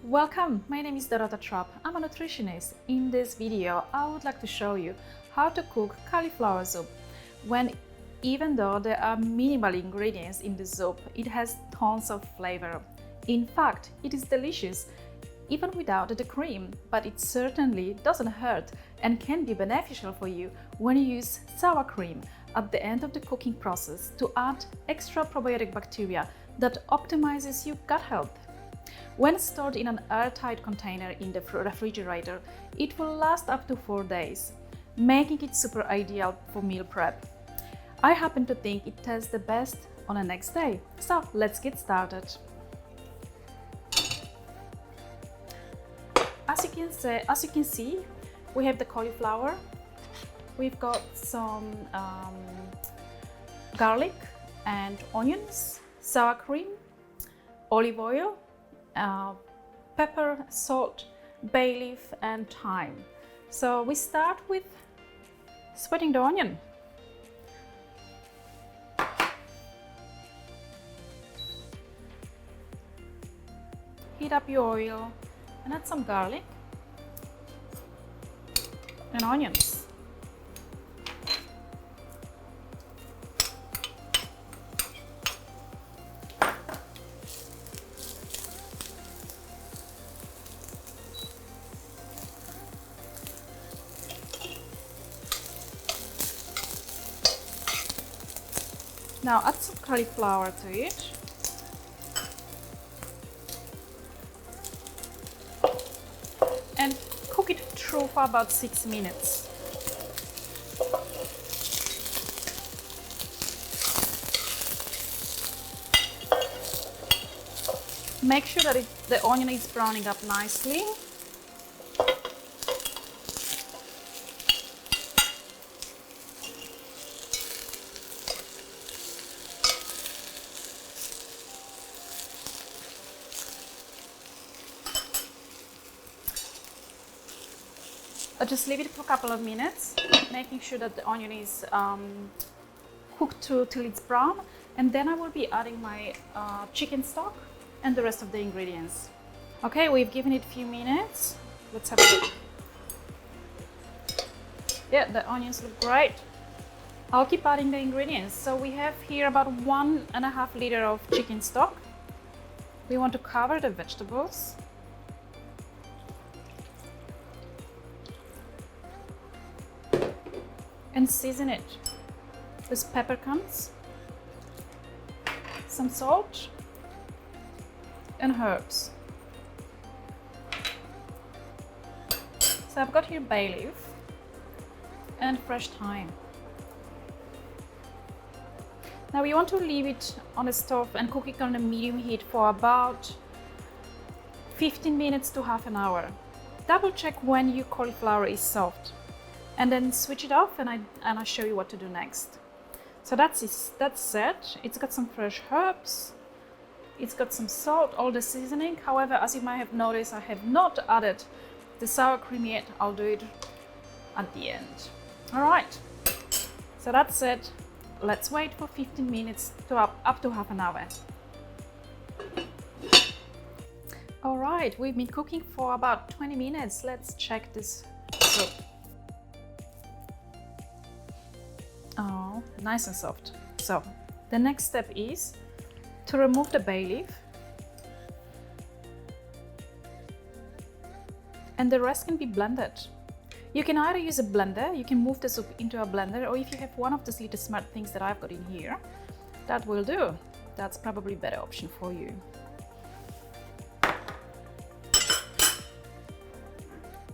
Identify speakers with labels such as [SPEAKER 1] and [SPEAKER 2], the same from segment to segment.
[SPEAKER 1] Welcome, my name is Dorota Trupp. I'm a nutritionist. In this video, I would like to show you how to cook cauliflower soup. Even though there are minimal ingredients in the soup, it has tons of flavor. In fact, it is delicious even without the cream, but it certainly doesn't hurt and can be beneficial for you when you use sour cream at the end of the cooking process to add extra probiotic bacteria that optimizes your gut health. When stored in an airtight container in the refrigerator, it will last up to 4 days, making it super ideal for meal prep. I happen to think it tastes the best on the next day, so let's get started. As you can see, we have the cauliflower, we've got some garlic and onions, sour cream, olive oil, pepper, salt, bay leaf and thyme. So we start with sweating the onion. Heat up your oil and add some garlic and onions. Now add some cauliflower to it. And cook it through for about 6 minutes. Make sure that the onion is browning up nicely. Just leave it for a couple of minutes, making sure that the onion is cooked till it's brown, and then I will be adding my chicken stock and the rest of the ingredients. Okay, we've given it a few minutes. Let's have a look. Yeah, the onions look great. I'll keep adding the ingredients. So we have here about 1.5 liters of chicken stock. We want to cover the vegetables. And season it with peppercorns, some salt and herbs. So I've got here bay leaf and fresh thyme. Now we want to leave it on the stove and cook it on a medium heat for about 15 minutes to half an hour. Double check when your cauliflower is soft, and then switch it off and I'll show you what to do next. So that's set. It's got some fresh herbs, it's got some salt, all the seasoning. However, as you might have noticed, I have not added the sour cream yet. I'll do it at the end. All right, so that's set. Let's wait for 15 minutes to up to half an hour. All right, we've been cooking for about 20 minutes. Let's check this soup. Oh, nice and soft. So the next step is to remove the bay leaf, and the rest can be blended. You can either use a blender, you can move the soup into a blender, or if you have one of those little smart things that I've got in here, that will do. That's probably a better option for you.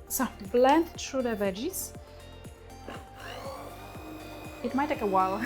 [SPEAKER 1] So blend through the veggies. It might take a while.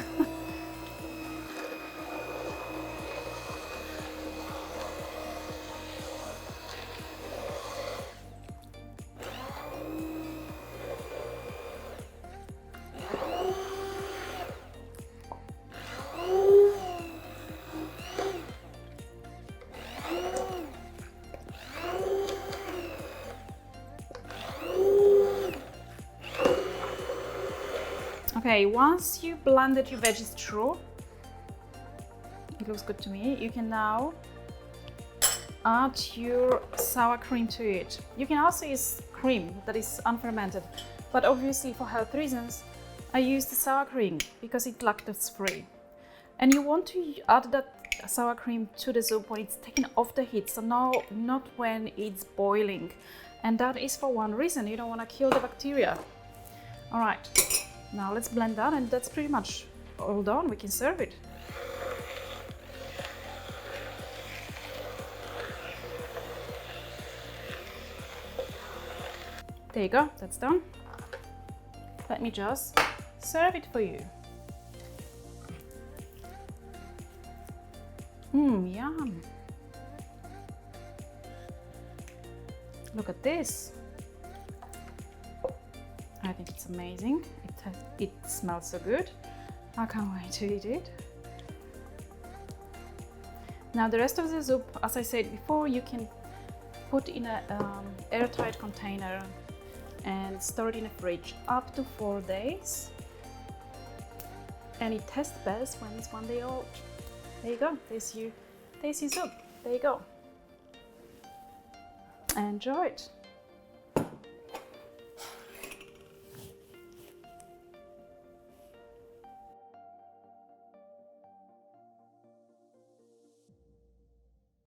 [SPEAKER 1] Okay, once you blended your veggies through, it looks good to me, you can now add your sour cream to it. You can also use cream that is unfermented, but obviously for health reasons, I use the sour cream because it's lactose free. And you want to add that sour cream to the soup when it's taken off the heat, so not when it's boiling. And that is for one reason: you don't want to kill the bacteria. All right, now let's blend that, and that's pretty much all done. We can serve it. There you go, that's done. Let me just serve it for you. Yum. Look at this. I think it's amazing. It smells so good. I can't wait to eat it. Now the rest of the soup, as I said before, you can put in an airtight container and store it in a fridge up to 4 days. And it tastes best when it's 1 day old. There you go, tasty soup. There you go. Enjoy it.